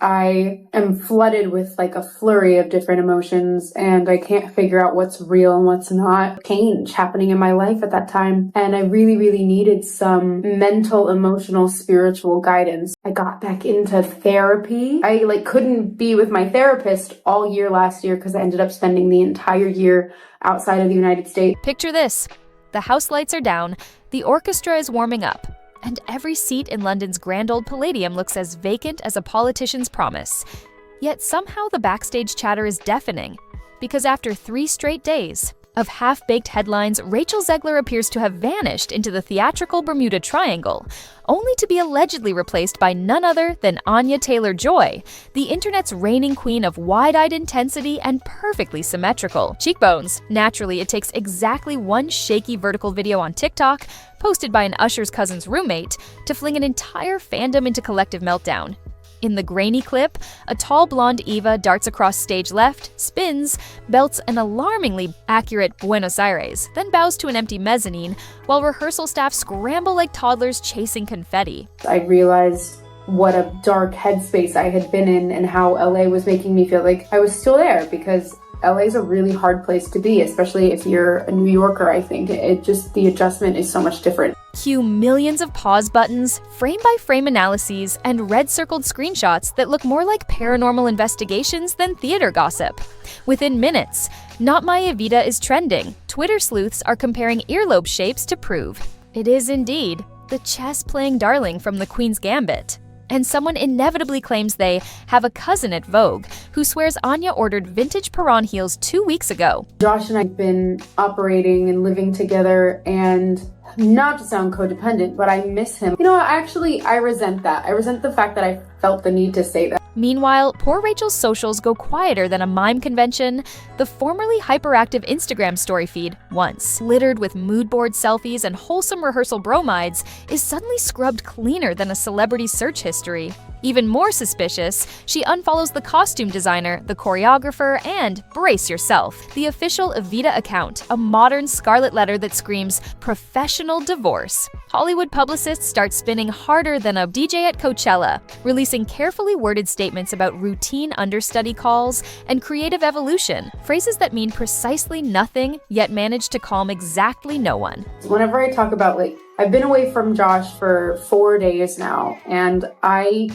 I am flooded with like a flurry of different emotions, and I can't figure out what's real and what's not. Change happening in my life at that time, and I really, really needed some mental, emotional, spiritual guidance. I got back into therapy. I couldn't be with my therapist all year last year because I ended up spending the entire year outside of the United States. Picture this. The house lights are down, the orchestra is warming up, and every seat in London's grand old Palladium looks as vacant as a politician's promise. Yet somehow the backstage chatter is deafening, because after 3 straight days of half-baked headlines, Rachel Zegler appears to have vanished into the theatrical Bermuda Triangle, only to be allegedly replaced by none other than Anya Taylor-Joy, the internet's reigning queen of wide-eyed intensity and perfectly symmetrical cheekbones. Naturally, it takes exactly one shaky vertical video on TikTok, posted by an usher's cousin's roommate, to fling an entire fandom into collective meltdown. In the grainy clip, a tall blonde Eva darts across stage left, spins, belts an alarmingly accurate Buenos Aires, then bows to an empty mezzanine, while rehearsal staff scramble like toddlers chasing confetti. I realized what a dark headspace I had been in and how LA was making me feel like I was still there, because LA is a really hard place to be, especially if you're a New Yorker. I think the adjustment is so much different. Cue millions of pause buttons, frame-by-frame analyses, and red-circled screenshots that look more like paranormal investigations than theater gossip. Within minutes, Not My Evita is trending. Twitter sleuths are comparing earlobe shapes to prove it is indeed the chess-playing darling from The Queen's Gambit. And someone inevitably claims they have a cousin at Vogue who swears Anya ordered vintage Perron heels 2 weeks ago. Josh and I have been operating and living together, and not to sound codependent, but I miss him. I resent that. I resent the fact that I felt the need to say that. Meanwhile, poor Rachel's socials go quieter than a mime convention. The formerly hyperactive Instagram story feed, once littered with mood board selfies and wholesome rehearsal bromides, is suddenly scrubbed cleaner than a celebrity's search history. Even more suspicious, she unfollows the costume designer, the choreographer, and, brace yourself, the official Evita account, a modern scarlet letter that screams professional divorce. Hollywood publicists start spinning harder than a DJ at Coachella, releasing carefully worded statements about routine understudy calls and creative evolution, phrases that mean precisely nothing, yet manage to calm exactly no one. Whenever I talk about I've been away from Josh for 4 days now, and I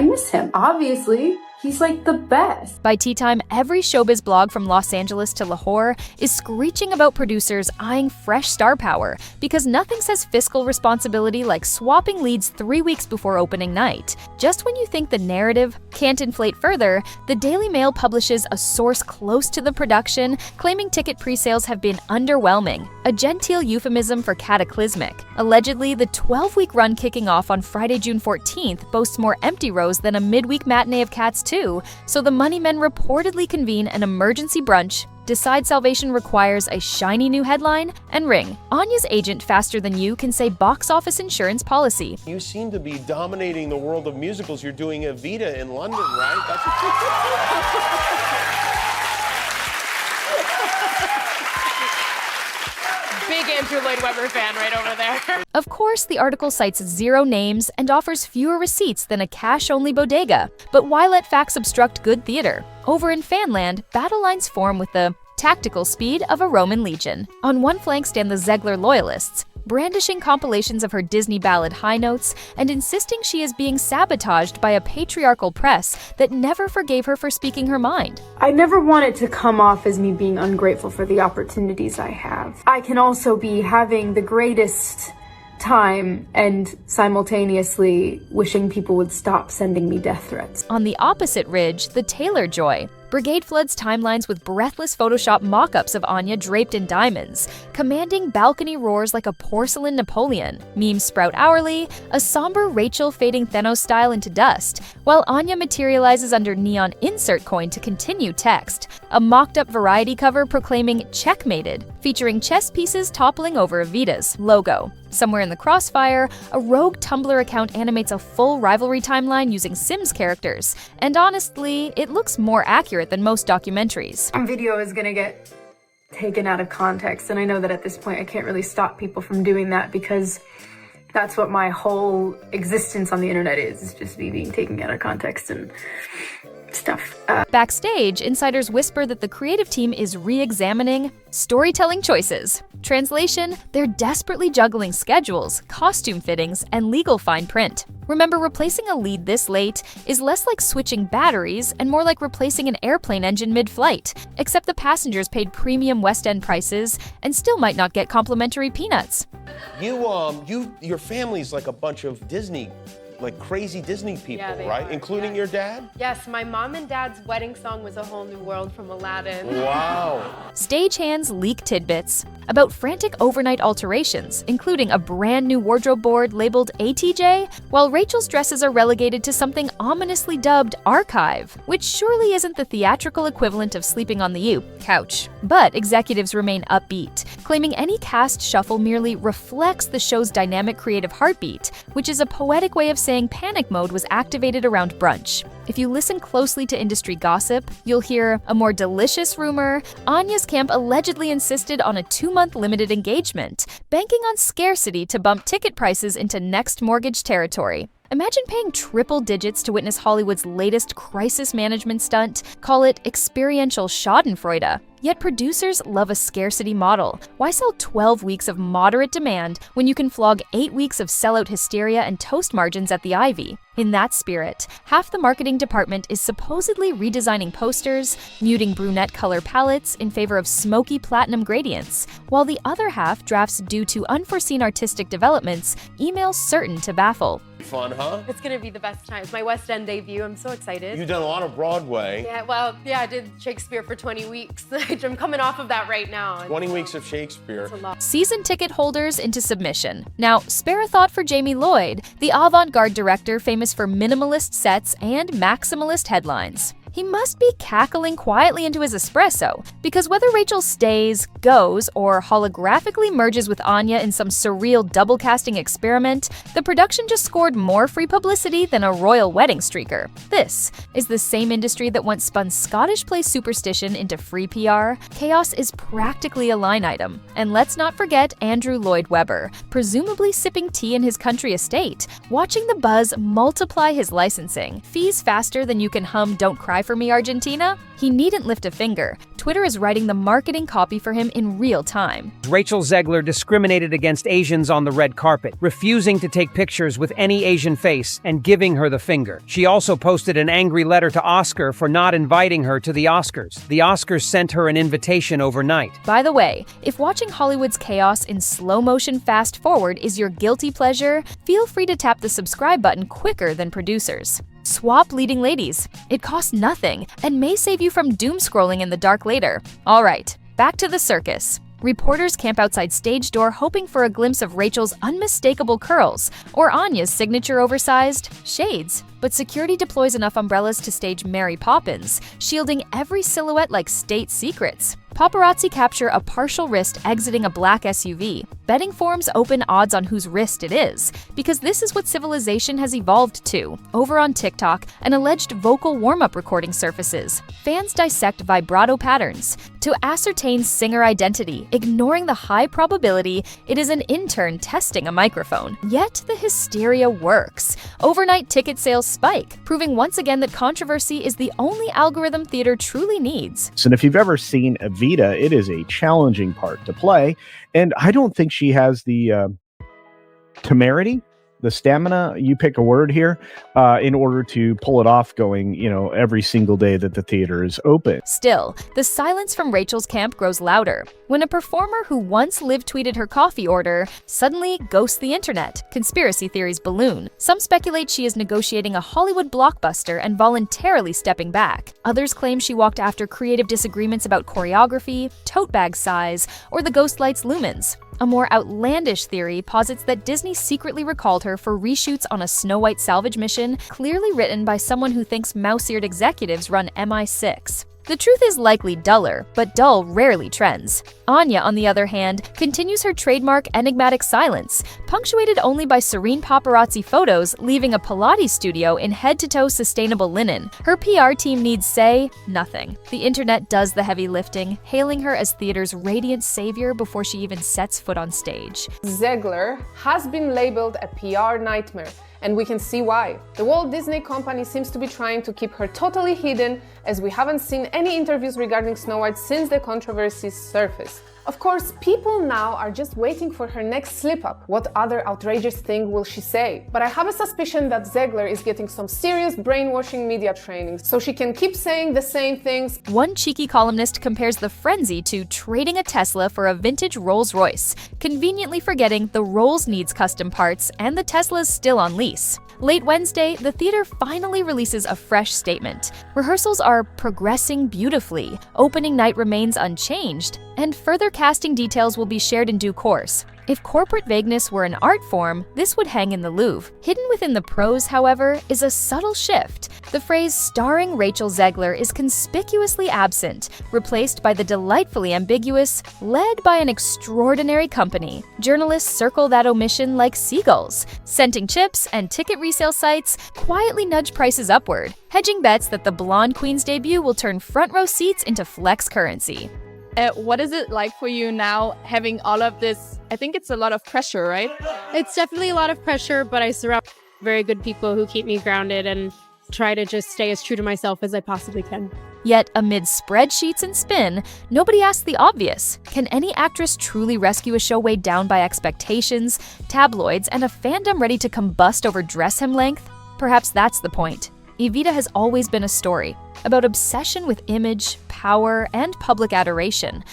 miss him. Obviously, he's the best. By tea time, every showbiz blog from Los Angeles to Lahore is screeching about producers eyeing fresh star power, because nothing says fiscal responsibility like swapping leads 3 weeks before opening night. Just when you think the narrative can't inflate further, the Daily Mail publishes a source close to the production, claiming ticket pre-sales have been underwhelming, a genteel euphemism for cataclysmic. Allegedly, the 12-week run kicking off on Friday, June 14th boasts more empty rows than a midweek matinee of Cats 2, so the money men reportedly convene an emergency brunch, decide salvation requires a shiny new headline, and ring Anya's agent faster than you can say box office insurance policy. You seem to be dominating the world of musicals. You're doing Evita in London, right? Big Andrew Lloyd Webber fan right over there. Of course, the article cites 0 names and offers fewer receipts than a cash-only bodega. But why let facts obstruct good theater? Over in Fanland, battle lines form with the tactical speed of a Roman legion. On one flank stand the Zegler loyalists, brandishing compilations of her Disney ballad high notes and insisting she is being sabotaged by a patriarchal press that never forgave her for speaking her mind. I never want it to come off as me being ungrateful for the opportunities I have. I can also be having the greatest time and simultaneously wishing people would stop sending me death threats. On the opposite ridge, the Taylor-Joy brigade floods timelines with breathless Photoshop mock-ups of Anya draped in diamonds, commanding balcony roars like a porcelain Napoleon. Memes sprout hourly, a somber Rachel fading Thanos style into dust, while Anya materializes under neon insert coin to continue text. A mocked-up variety cover proclaiming checkmated, featuring chess pieces toppling over Evita's logo. Somewhere in the crossfire, a rogue Tumblr account animates a full rivalry timeline using Sims characters, and honestly, it looks more accurate than most documentaries. Video is gonna get taken out of context, and I know that at this point I can't really stop people from doing that because That's what my whole existence on the internet is just me being taken out of context and stuff. Backstage, insiders whisper that the creative team is re-examining storytelling choices. Translation, they're desperately juggling schedules, costume fittings, and legal fine print. Remember, replacing a lead this late is less like switching batteries and more like replacing an airplane engine mid-flight, except the passengers paid premium West End prices and still might not get complimentary peanuts. Your family's like a bunch of Disney, like crazy Disney people, right? Are, including your dad? Yes, my mom and dad's wedding song was A Whole New World from Aladdin. Wow. Stagehands leak tidbits about frantic overnight alterations, including a brand new wardrobe board labeled ATJ, while Rachel's dresses are relegated to something ominously dubbed archive, which surely isn't the theatrical equivalent of sleeping on the couch. But executives remain upbeat, claiming any cast shuffle merely reflects the show's dynamic creative heartbeat, which is a poetic way of saying panic mode was activated around brunch. If you listen closely to industry gossip, you'll hear a more delicious rumor. Anya's camp allegedly insisted on a 2-month limited engagement, banking on scarcity to bump ticket prices into next mortgage territory. Imagine paying triple digits to witness Hollywood's latest crisis management stunt. Call it experiential schadenfreude. Yet producers love a scarcity model. Why sell 12 weeks of moderate demand when you can flog 8 weeks of sellout hysteria and toast margins at the Ivy? In that spirit, half the marketing department is supposedly redesigning posters, muting brunette color palettes in favor of smoky platinum gradients, while the other half drafts due to unforeseen artistic developments, emails certain to baffle. Fun, huh? It's gonna be the best times. My West End debut, I'm so excited. You've done a lot of Broadway. Yeah, I did Shakespeare for 20 weeks. I'm coming off of that right now. 20 weeks of Shakespeare. It's a lot. Season ticket holders into submission. Now, spare a thought for Jamie Lloyd, the avant-garde director famous for minimalist sets and maximalist headlines. He must be cackling quietly into his espresso, because whether Rachel stays, goes, or holographically merges with Anya in some surreal double-casting experiment, the production just scored more free publicity than a royal wedding streaker. This is the same industry that once spun Scottish play superstition into free PR. Chaos is practically a line item. And let's not forget Andrew Lloyd Webber, presumably sipping tea in his country estate, watching the buzz multiply his licensing. Fees faster than you can hum Don't Cry for Me, Argentina? He needn't lift a finger. Twitter is writing the marketing copy for him in real time. Rachel Zegler discriminated against Asians on the red carpet, refusing to take pictures with any Asian face and giving her the finger. She also posted an angry letter to Oscar for not inviting her to the Oscars. The Oscars sent her an invitation overnight. By the way, if watching Hollywood's chaos in slow motion fast forward is your guilty pleasure, feel free to tap the subscribe button quicker than producers. Swap leading ladies. It costs nothing and may save you from doom scrolling in the dark later. All right, back to the circus. Reporters camp outside stage door hoping for a glimpse of Rachel's unmistakable curls or Anya's signature oversized shades. But security deploys enough umbrellas to stage Mary Poppins, shielding every silhouette like state secrets. Paparazzi capture a partial wrist exiting a black SUV. Betting forums open odds on whose wrist it is, because this is what civilization has evolved to. Over on TikTok, an alleged vocal warm-up recording surfaces. Fans dissect vibrato patterns to ascertain singer identity, ignoring the high probability it is an intern testing a microphone. Yet the hysteria works. Overnight ticket sales spike, proving once again that controversy is the only algorithm theater truly needs. And if you've ever seen Evita, it is a challenging part to play. And I don't think she has the temerity, the stamina, you pick a word here, in order to pull it off going, every single day that the theater is open. Still, the silence from Rachel's camp grows louder when a performer who once live tweeted her coffee order suddenly ghosts the internet. Conspiracy theories balloon. Some speculate she is negotiating a Hollywood blockbuster and voluntarily stepping back. Others claim she walked after creative disagreements about choreography, tote bag size, or the ghost light's lumens. A more outlandish theory posits that Disney secretly recalled her for reshoots on a Snow White salvage mission, clearly written by someone who thinks mouse-eared executives run MI6. The truth is likely duller, but dull rarely trends. Anya, on the other hand, continues her trademark enigmatic silence, punctuated only by serene paparazzi photos leaving a Pilates studio in head-to-toe sustainable linen. Her PR team needs say nothing. The internet does the heavy lifting, hailing her as theater's radiant savior before she even sets foot on stage. Zegler has been labeled a PR nightmare, and we can see why. The Walt Disney Company seems to be trying to keep her totally hidden, as we haven't seen any interviews regarding Snow White since the controversies surfaced. Of course, people now are just waiting for her next slip-up. What other outrageous thing will she say? But I have a suspicion that Zegler is getting some serious brainwashing media training, so she can keep saying the same things. One cheeky columnist compares the frenzy to trading a Tesla for a vintage Rolls-Royce, conveniently forgetting the Rolls needs custom parts and the Tesla's still on lease. Late Wednesday, the theater finally releases a fresh statement. Rehearsals are progressing beautifully, opening night remains unchanged, and further casting details will be shared in due course. If corporate vagueness were an art form, this would hang in the Louvre. Hidden within the prose, however, is a subtle shift. The phrase starring Rachel Zegler is conspicuously absent, replaced by the delightfully ambiguous, led by an extraordinary company. Journalists circle that omission like seagulls. Scenting chips and ticket resale sites quietly nudge prices upward, hedging bets that the blonde queen's debut will turn front row seats into flex currency. What is it like for you now having all of this? I think it's a lot of pressure, right? It's definitely a lot of pressure, but I surround very good people who keep me grounded and try to just stay as true to myself as I possibly can. Yet, amid spreadsheets and spin, nobody asks the obvious. Can any actress truly rescue a show weighed down by expectations, tabloids, and a fandom ready to combust over dress hem length? Perhaps that's the point. Evita has always been a story about obsession with image, power, and public adoration.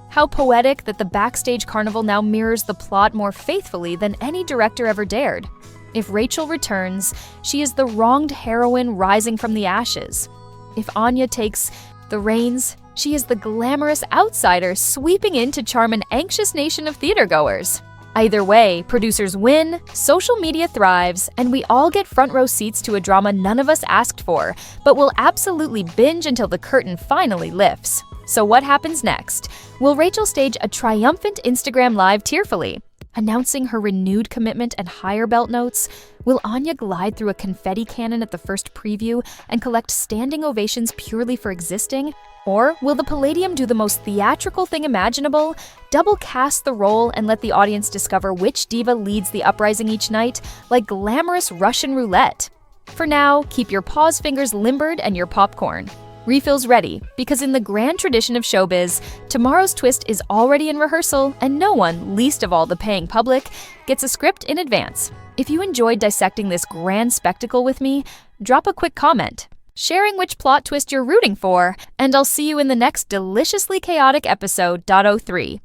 How poetic that the backstage carnival now mirrors the plot more faithfully than any director ever dared. If Rachel returns, she is the wronged heroine rising from the ashes. If Anya takes the reins, she is the glamorous outsider sweeping in to charm an anxious nation of theatergoers. Either way, producers win, social media thrives, and we all get front row seats to a drama none of us asked for, but will absolutely binge until the curtain finally lifts. So what happens next? Will Rachel stage a triumphant Instagram Live tearfully, announcing her renewed commitment and higher belt notes? Will Anya glide through a confetti cannon at the first preview and collect standing ovations purely for existing? Or will the Palladium do the most theatrical thing imaginable, double cast the role and let the audience discover which diva leads the uprising each night, like glamorous Russian roulette? For now, keep your pause fingers limbered and your popcorn. Refills ready, because in the grand tradition of showbiz, tomorrow's twist is already in rehearsal, and no one, least of all the paying public, gets a script in advance. If you enjoyed dissecting this grand spectacle with me, drop a quick comment, sharing which plot twist you're rooting for, and I'll see you in the next deliciously chaotic episode .03.